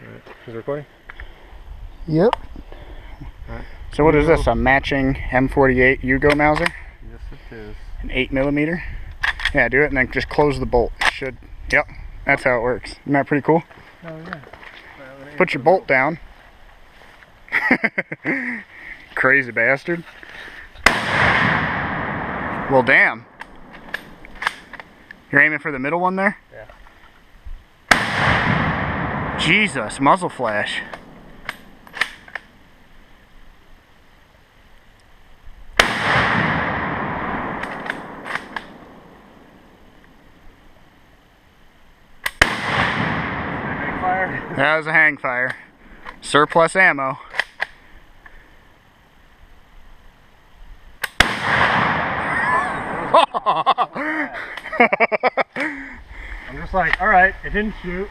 Alright, is it recording? Yep. Alright. So what is this, a matching M48 Yugo mauser? Yes it is. An 8mm? Yeah, do it and then just close the bolt. It should, yep, that's how it works. Isn't that pretty cool? Oh yeah. Put your bolt down. Crazy bastard. Well, damn. You're aiming for the middle one there? Yeah. Jesus, muzzle flash. Fire. That was a hang fire. Surplus ammo. I'm just like, alright, it didn't shoot.